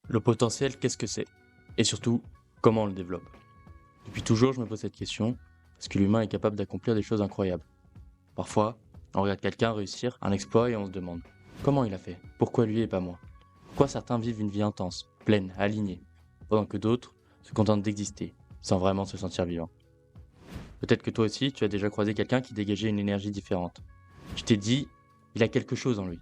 Le potentiel, qu'est-ce que c'est? Et surtout, comment on le développe? Depuis toujours, je me pose cette question, parce que l'humain est capable d'accomplir des choses incroyables. Parfois, on regarde quelqu'un réussir un exploit et on se demande comment il a fait? Pourquoi lui et pas moi? Pourquoi certains vivent une vie intense, pleine, alignée, pendant que d'autres se contentent d'exister, sans vraiment se sentir vivant? Peut-être que toi aussi, tu as déjà croisé quelqu'un qui dégageait une énergie différente. Tu t'es dit, il a quelque chose en lui.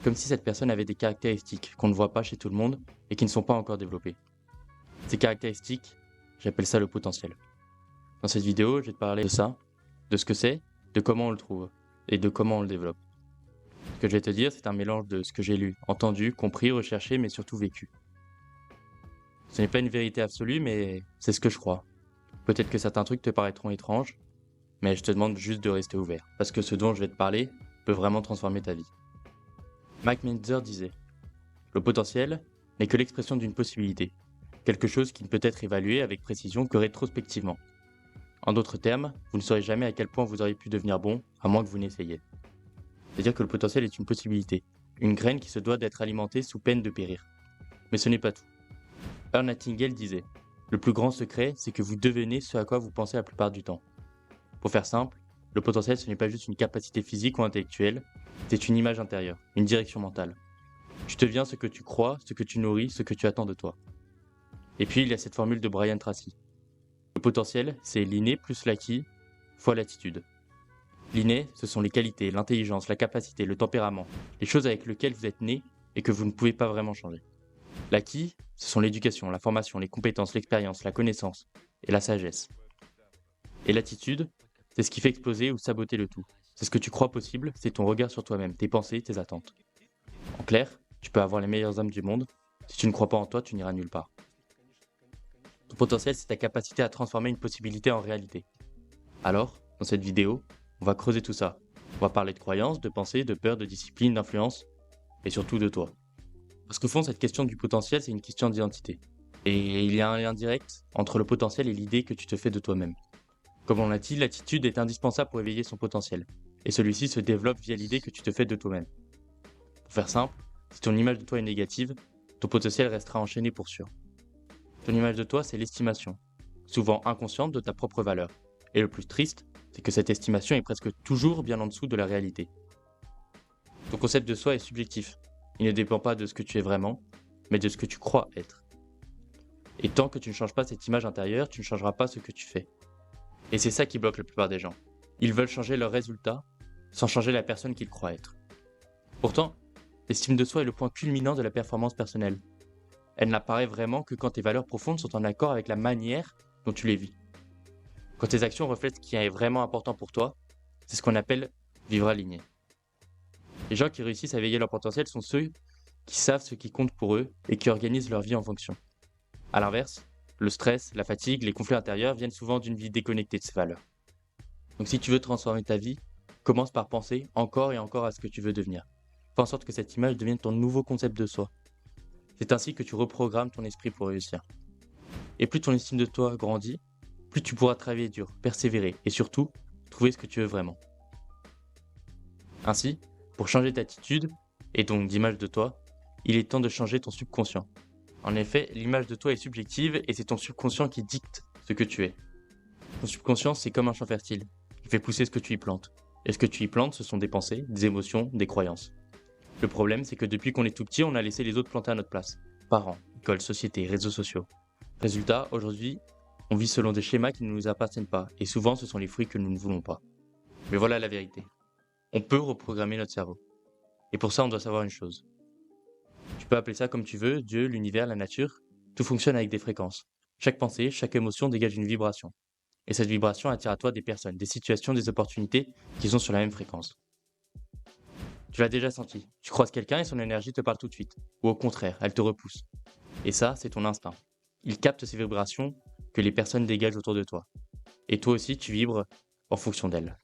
Comme si cette personne avait des caractéristiques qu'on ne voit pas chez tout le monde et qui ne sont pas encore développées. Ces caractéristiques, j'appelle ça le potentiel. Dans cette vidéo, je vais te parler de ça, de ce que c'est, de comment on le trouve et de comment on le développe. Ce que je vais te dire, c'est un mélange de ce que j'ai lu, entendu, compris, recherché, mais surtout vécu. Ce n'est pas une vérité absolue, mais c'est ce que je crois. Peut-être que certains trucs te paraîtront étranges, mais je te demande juste de rester ouvert, parce que ce dont je vais te parler peut vraiment transformer ta vie. Mike Mentzer disait, le potentiel n'est que l'expression d'une possibilité, quelque chose qui ne peut être évalué avec précision que rétrospectivement. En d'autres termes, vous ne saurez jamais à quel point vous auriez pu devenir bon, à moins que vous n'essayiez. C'est-à-dire que le potentiel est une possibilité, une graine qui se doit d'être alimentée sous peine de périr. Mais ce n'est pas tout. Earl Nightingale disait, le plus grand secret, c'est que vous devenez ce à quoi vous pensez la plupart du temps. Pour faire simple, le potentiel, ce n'est pas juste une capacité physique ou intellectuelle, c'est une image intérieure, une direction mentale. Tu deviens ce que tu crois, ce que tu nourris, ce que tu attends de toi. Et puis, il y a cette formule de Brian Tracy. Le potentiel, c'est l'inné plus l'acquis fois l'attitude. L'inné, ce sont les qualités, l'intelligence, la capacité, le tempérament, les choses avec lesquelles vous êtes né et que vous ne pouvez pas vraiment changer. L'acquis, ce sont l'éducation, la formation, les compétences, l'expérience, la connaissance et la sagesse. Et l'attitude, c'est ce qui fait exploser ou saboter le tout. C'est ce que tu crois possible, c'est ton regard sur toi-même, tes pensées, tes attentes. En clair, tu peux avoir les meilleures âmes du monde, si tu ne crois pas en toi, tu n'iras nulle part. Ton potentiel, c'est ta capacité à transformer une possibilité en réalité. Alors, dans cette vidéo, on va creuser tout ça. On va parler de croyances, de pensées, de peur, de discipline, d'influence, et surtout de toi. Parce qu'au fond, cette question du potentiel, c'est une question d'identité. Et il y a un lien direct entre le potentiel et l'idée que tu te fais de toi-même. Comme on l'a dit, l'attitude est indispensable pour éveiller son potentiel. Et celui-ci se développe via l'idée que tu te fais de toi-même. Pour faire simple, si ton image de toi est négative, ton potentiel restera enchaîné pour sûr. Ton image de toi, c'est l'estimation, souvent inconsciente de ta propre valeur. Et le plus triste, c'est que cette estimation est presque toujours bien en dessous de la réalité. Ton concept de soi est subjectif. Il ne dépend pas de ce que tu es vraiment, mais de ce que tu crois être. Et tant que tu ne changes pas cette image intérieure, tu ne changeras pas ce que tu fais. Et c'est ça qui bloque la plupart des gens. Ils veulent changer leurs résultats sans changer la personne qu'ils croient être. Pourtant, l'estime de soi est le point culminant de la performance personnelle. Elle n'apparaît vraiment que quand tes valeurs profondes sont en accord avec la manière dont tu les vis. Quand tes actions reflètent ce qui est vraiment important pour toi, c'est ce qu'on appelle vivre aligné. Les gens qui réussissent à éveiller leur potentiel sont ceux qui savent ce qui compte pour eux et qui organisent leur vie en fonction. A l'inverse, le stress, la fatigue, les conflits intérieurs viennent souvent d'une vie déconnectée de ces valeurs. Donc si tu veux transformer ta vie, commence par penser encore et encore à ce que tu veux devenir. Fais en sorte que cette image devienne ton nouveau concept de soi. C'est ainsi que tu reprogrammes ton esprit pour réussir. Et plus ton estime de toi grandit, plus tu pourras travailler dur, persévérer et surtout, trouver ce que tu veux vraiment. Ainsi, pour changer d'attitude, et donc d'image de toi, il est temps de changer ton subconscient. En effet, l'image de toi est subjective et c'est ton subconscient qui dicte ce que tu es. Ton subconscient, c'est comme un champ fertile. Il fait pousser ce que tu y plantes. Et ce que tu y plantes, ce sont des pensées, des émotions, des croyances. Le problème, c'est que depuis qu'on est tout petit, on a laissé les autres planter à notre place. Parents, école, société, réseaux sociaux. Résultat, aujourd'hui, on vit selon des schémas qui ne nous appartiennent pas, et souvent ce sont les fruits que nous ne voulons pas. Mais voilà la vérité. On peut reprogrammer notre cerveau. Et pour ça, on doit savoir une chose. Tu peux appeler ça comme tu veux, Dieu, l'univers, la nature. Tout fonctionne avec des fréquences. Chaque pensée, chaque émotion dégage une vibration. Et cette vibration attire à toi des personnes, des situations, des opportunités qui sont sur la même fréquence. Tu l'as déjà senti. Tu croises quelqu'un et son énergie te parle tout de suite. Ou au contraire, elle te repousse. Et ça, c'est ton instinct. Il capte ces vibrations que les personnes dégagent autour de toi. Et toi aussi, tu vibres en fonction d'elles.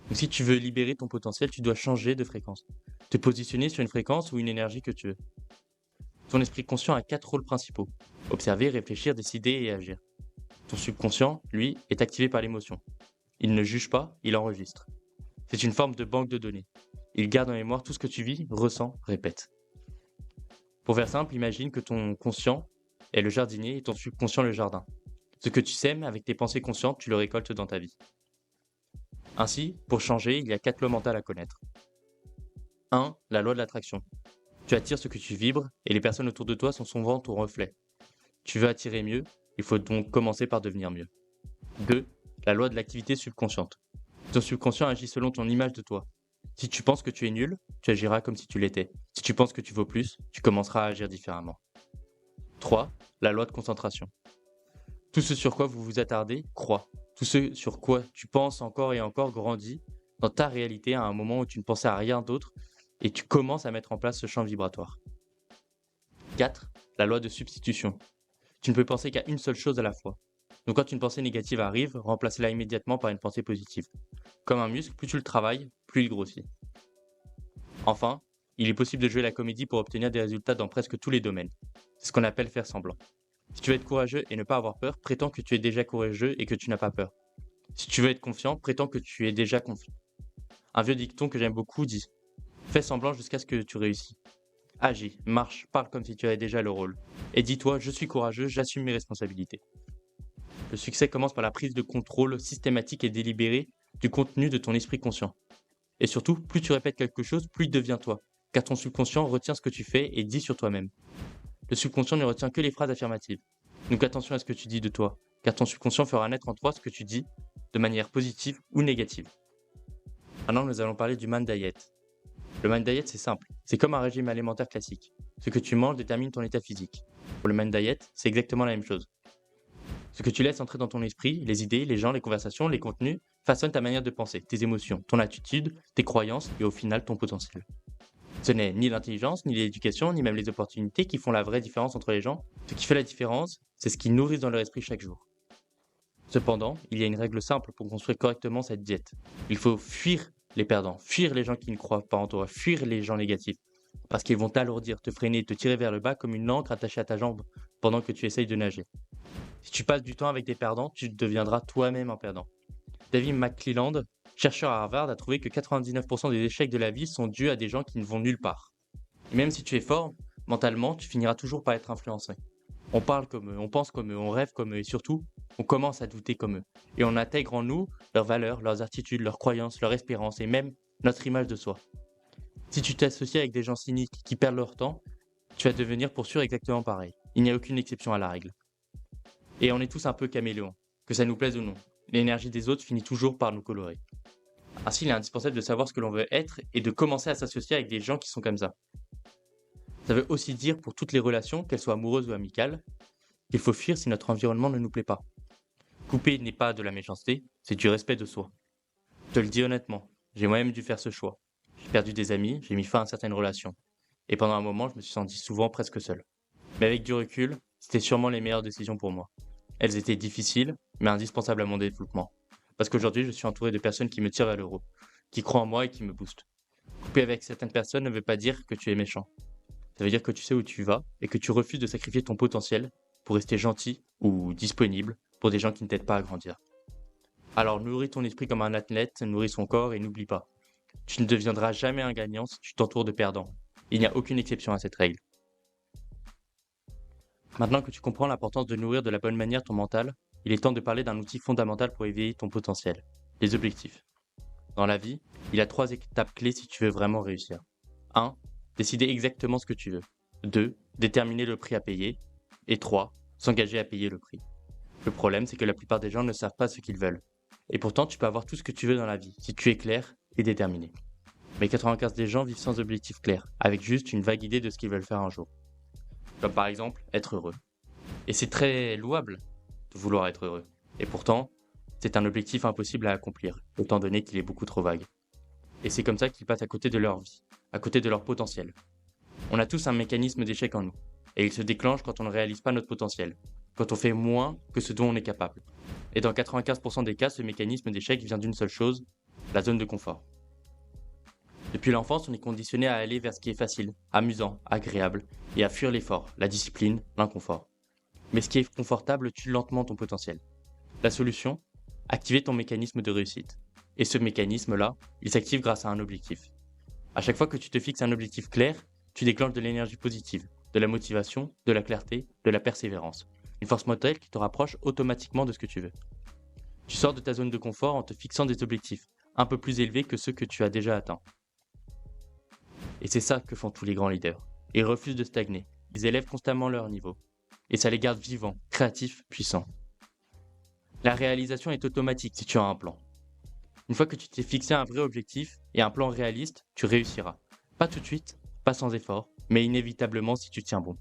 Donc si tu veux libérer ton potentiel, tu dois changer de fréquence. Te positionner sur une fréquence ou une énergie que tu veux. Ton esprit conscient a 4 rôles principaux. Observer, réfléchir, décider et agir. Ton subconscient, lui, est activé par l'émotion. Il ne juge pas, il enregistre. C'est une forme de banque de données. Il garde en mémoire tout ce que tu vis, ressens, répètes. Pour faire simple, imagine que ton conscient est le jardinier et ton subconscient le jardin. Ce que tu sèmes avec tes pensées conscientes, tu le récoltes dans ta vie. Ainsi, pour changer, il y a 4 lois mentales à connaître. 1. La loi de l'attraction. Tu attires ce que tu vibres et les personnes autour de toi sont souvent ton reflet. Tu veux attirer mieux, il faut donc commencer par devenir mieux. 2. La loi de l'activité subconsciente. Ton subconscient agit selon ton image de toi. Si tu penses que tu es nul, tu agiras comme si tu l'étais. Si tu penses que tu vaux plus, tu commenceras à agir différemment. 3. La loi de concentration. Tout ce sur quoi vous vous attardez croît. Tout ce sur quoi tu penses encore et encore grandit dans ta réalité à un moment où tu ne pensais à rien d'autre et tu commences à mettre en place ce champ vibratoire. 4. La loi de substitution. Tu ne peux penser qu'à une seule chose à la fois. Donc quand une pensée négative arrive, remplace-la immédiatement par une pensée positive. Comme un muscle, plus tu le travailles, plus il grossit. Enfin, il est possible de jouer la comédie pour obtenir des résultats dans presque tous les domaines. C'est ce qu'on appelle faire semblant. Si tu veux être courageux et ne pas avoir peur, prétends que tu es déjà courageux et que tu n'as pas peur. Si tu veux être confiant, prétends que tu es déjà confiant. Un vieux dicton que j'aime beaucoup dit « Fais semblant jusqu'à ce que tu réussis ». Agis, marche, parle comme si tu avais déjà le rôle. Et dis-toi « Je suis courageux, j'assume mes responsabilités ». Le succès commence par la prise de contrôle systématique et délibérée du contenu de ton esprit conscient. Et surtout, plus tu répètes quelque chose, plus il devient toi, car ton subconscient retient ce que tu fais et dit sur toi-même. Le subconscient ne retient que les phrases affirmatives. Donc attention à ce que tu dis de toi, car ton subconscient fera naître en toi ce que tu dis, de manière positive ou négative. Maintenant, nous allons parler du Mind Diet. Le Mind Diet, c'est simple. C'est comme un régime alimentaire classique. Ce que tu manges détermine ton état physique. Pour le Mind Diet, c'est exactement la même chose. Ce que tu laisses entrer dans ton esprit, les idées, les gens, les conversations, les contenus, façonnent ta manière de penser, tes émotions, ton attitude, tes croyances et au final ton potentiel. Ce n'est ni l'intelligence, ni l'éducation, ni même les opportunités qui font la vraie différence entre les gens. Ce qui fait la différence, c'est ce qu'ils nourrissent dans leur esprit chaque jour. Cependant, il y a une règle simple pour construire correctement cette diète. Il faut fuir les perdants, fuir les gens qui ne croient pas en toi, fuir les gens négatifs. Parce qu'ils vont t'alourdir, te freiner, te tirer vers le bas comme une ancre attachée à ta jambe pendant que tu essayes de nager. Si tu passes du temps avec des perdants, tu deviendras toi-même un perdant. David McClelland, chercheur à Harvard, a trouvé que 99% des échecs de la vie sont dus à des gens qui ne vont nulle part. Et même si tu es fort, mentalement, tu finiras toujours par être influencé. On parle comme eux, on pense comme eux, on rêve comme eux et surtout, on commence à douter comme eux. Et on intègre en nous leurs valeurs, leurs attitudes, leurs croyances, leurs espérances et même notre image de soi. Si tu t'associes avec des gens cyniques qui perdent leur temps, tu vas devenir pour sûr exactement pareil. Il n'y a aucune exception à la règle. Et on est tous un peu caméléons, que ça nous plaise ou non. L'énergie des autres finit toujours par nous colorer. Ainsi, il est indispensable de savoir ce que l'on veut être et de commencer à s'associer avec des gens qui sont comme ça. Ça veut aussi dire pour toutes les relations, qu'elles soient amoureuses ou amicales, qu'il faut fuir si notre environnement ne nous plaît pas. Couper n'est pas de la méchanceté, c'est du respect de soi. Je te le dis honnêtement, j'ai moi-même dû faire ce choix. J'ai perdu des amis, j'ai mis fin à certaines relations. Et pendant un moment, je me suis senti souvent presque seul. Mais avec du recul, c'était sûrement les meilleures décisions pour moi. Elles étaient difficiles, mais indispensables à mon développement. Parce qu'aujourd'hui, je suis entouré de personnes qui me tirent vers le haut, qui croient en moi et qui me boostent. Couper avec certaines personnes ne veut pas dire que tu es méchant. Ça veut dire que tu sais où tu vas et que tu refuses de sacrifier ton potentiel pour rester gentil ou disponible pour des gens qui ne t'aident pas à grandir. Alors nourris ton esprit comme un athlète, nourris son corps et n'oublie pas. Tu ne deviendras jamais un gagnant si tu t'entoures de perdants. Il n'y a aucune exception à cette règle. Maintenant que tu comprends l'importance de nourrir de la bonne manière ton mental, il est temps de parler d'un outil fondamental pour éveiller ton potentiel, les objectifs. Dans la vie, il y a 3 étapes clés si tu veux vraiment réussir. 1. Décider exactement ce que tu veux. 2. Déterminer le prix à payer. Et 3. S'engager à payer le prix. Le problème, c'est que la plupart des gens ne savent pas ce qu'ils veulent. Et pourtant, tu peux avoir tout ce que tu veux dans la vie, si tu es clair et déterminé. Mais 95% des gens vivent sans objectif clair, avec juste une vague idée de ce qu'ils veulent faire un jour. Comme par exemple, être heureux. Et c'est très louable de vouloir être heureux. Et pourtant, c'est un objectif impossible à accomplir, étant donné qu'il est beaucoup trop vague. Et c'est comme ça qu'ils passent à côté de leur vie, à côté de leur potentiel. On a tous un mécanisme d'échec en nous, et il se déclenche quand on ne réalise pas notre potentiel, quand on fait moins que ce dont on est capable. Et dans 95% des cas, ce mécanisme d'échec vient d'une seule chose, la zone de confort. Depuis l'enfance, on est conditionné à aller vers ce qui est facile, amusant, agréable, et à fuir l'effort, la discipline, l'inconfort. Mais ce qui est confortable tue lentement ton potentiel. La solution ? Activer ton mécanisme de réussite. Et ce mécanisme-là, il s'active grâce à un objectif. À chaque fois que tu te fixes un objectif clair, tu déclenches de l'énergie positive. de la motivation, de la clarté, de la persévérance. Une force mentale qui te rapproche automatiquement de ce que tu veux. Tu sors de ta zone de confort en te fixant des objectifs un peu plus élevés que ceux que tu as déjà atteints. Et c'est ça que font tous les grands leaders. Ils refusent de stagner. Ils élèvent constamment leur niveau. Et ça les garde vivants, créatifs, puissants. La réalisation est automatique si tu as un plan. Une fois que tu t'es fixé un vrai objectif et un plan réaliste, tu réussiras. Pas tout de suite, pas sans effort, mais inévitablement si tu tiens bon.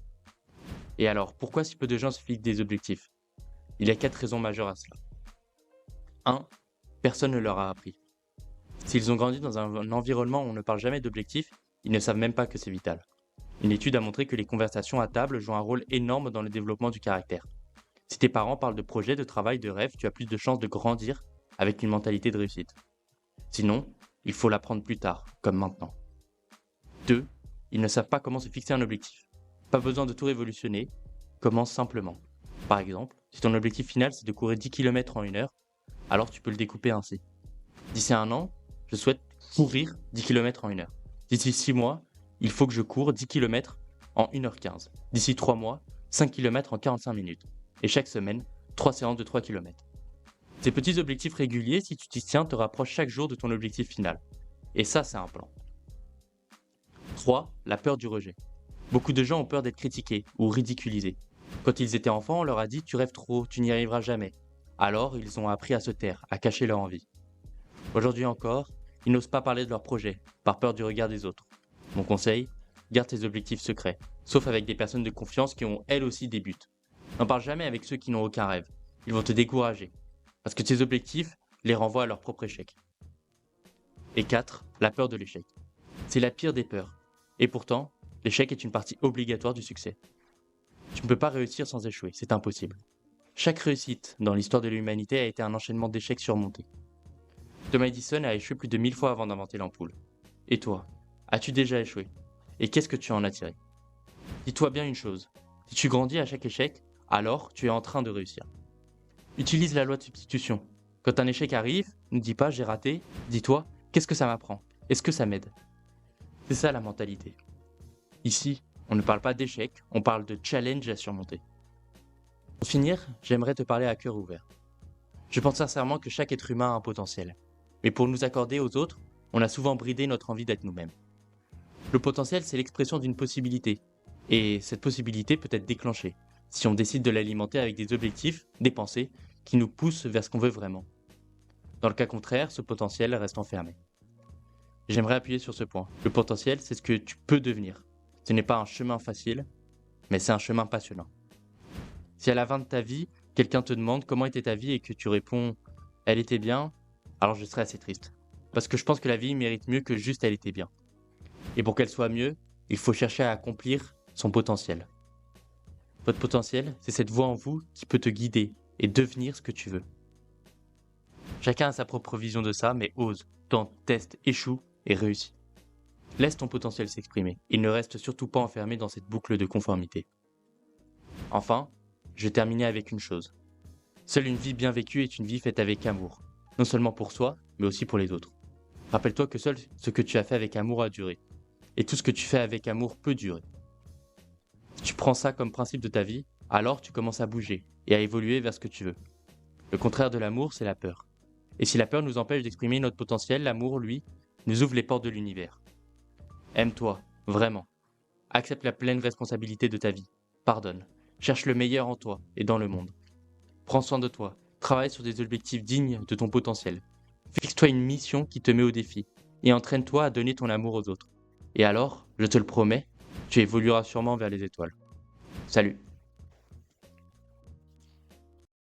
Et alors, pourquoi si peu de gens se fixent des objectifs? Il y a 4 raisons majeures à cela. 1. Personne ne leur a appris. S'ils ont grandi dans un environnement où on ne parle jamais d'objectifs, ils ne savent même pas que c'est vital. Une étude a montré que les conversations à table jouent un rôle énorme dans le développement du caractère. Si tes parents parlent de projets, de travail, de rêves, tu as plus de chances de grandir avec une mentalité de réussite. Sinon, il faut l'apprendre plus tard, comme maintenant. 2. Ils ne savent pas comment se fixer un objectif. Pas besoin de tout révolutionner, commence simplement. Par exemple, si ton objectif final c'est de courir 10 km en 1 heure, alors tu peux le découper ainsi. D'ici 1 an, je souhaite courir 10 km en 1 heure. D'ici 6 mois, il faut que je cours 10 km en 1h15. D'ici 3 mois, 5 km en 45 minutes. Et chaque semaine, 3 séances de 3 km. Ces petits objectifs réguliers, si tu t'y tiens, te rapprochent chaque jour de ton objectif final. Et ça, c'est un plan. 3. La peur du rejet. Beaucoup de gens ont peur d'être critiqués ou ridiculisés. Quand ils étaient enfants, on leur a dit « tu rêves trop, tu n'y arriveras jamais ». Alors, ils ont appris à se taire, à cacher leur envie. Aujourd'hui encore, ils n'osent pas parler de leurs projets, par peur du regard des autres. Mon conseil, garde tes objectifs secrets, sauf avec des personnes de confiance qui ont elles aussi des buts. N'en parle jamais avec ceux qui n'ont aucun rêve. Ils vont te décourager, parce que tes objectifs les renvoient à leur propre échec. Et 4. La peur de l'échec. C'est la pire des peurs. Et pourtant, l'échec est une partie obligatoire du succès. Tu ne peux pas réussir sans échouer, c'est impossible. Chaque réussite dans l'histoire de l'humanité a été un enchaînement d'échecs surmontés. Thomas Edison a échoué plus de 1000 fois avant d'inventer l'ampoule. Et toi, as-tu déjà échoué? Et qu'est-ce que tu en as tiré? Dis-toi bien une chose, si tu grandis à chaque échec, alors tu es en train de réussir. Utilise la loi de substitution. Quand un échec arrive, ne dis pas j'ai raté, dis-toi qu'est-ce que ça m'apprend? Est-ce que ça m'aide? C'est ça la mentalité. Ici, on ne parle pas d'échec, on parle de challenge à surmonter. Pour finir, j'aimerais te parler à cœur ouvert. Je pense sincèrement que chaque être humain a un potentiel. Mais pour nous accorder aux autres, on a souvent bridé notre envie d'être nous-mêmes. Le potentiel, c'est l'expression d'une possibilité. Et cette possibilité peut être déclenchée, si on décide de l'alimenter avec des objectifs, des pensées, qui nous poussent vers ce qu'on veut vraiment. Dans le cas contraire, ce potentiel reste enfermé. J'aimerais appuyer sur ce point. Le potentiel, c'est ce que tu peux devenir. Ce n'est pas un chemin facile, mais c'est un chemin passionnant. Si à la fin de ta vie, quelqu'un te demande comment était ta vie et que tu réponds « elle était bien », alors je serai assez triste. Parce que je pense que la vie mérite mieux que juste « elle était bien ». Et pour qu'elle soit mieux, il faut chercher à accomplir son potentiel. Votre potentiel, c'est cette voix en vous qui peut te guider et devenir ce que tu veux. Chacun a sa propre vision de ça, mais ose, tente, teste, échoue et réussit. Laisse ton potentiel s'exprimer. Il ne reste surtout pas enfermé dans cette boucle de conformité. Enfin, je vais terminer avec une chose. Seule une vie bien vécue est une vie faite avec amour. Non seulement pour soi, mais aussi pour les autres. Rappelle-toi que seul ce que tu as fait avec amour a duré. Et tout ce que tu fais avec amour peut durer. Si tu prends ça comme principe de ta vie, alors tu commences à bouger et à évoluer vers ce que tu veux. Le contraire de l'amour, c'est la peur. Et si la peur nous empêche d'exprimer notre potentiel, l'amour, lui, nous ouvre les portes de l'univers. Aime-toi, vraiment. Accepte la pleine responsabilité de ta vie. Pardonne. Cherche le meilleur en toi et dans le monde. Prends soin de toi. Travaille sur des objectifs dignes de ton potentiel. Fixe-toi une mission qui te met au défi et entraîne-toi à donner ton amour aux autres. Et alors, je te le promets, tu évolueras sûrement vers les étoiles. Salut!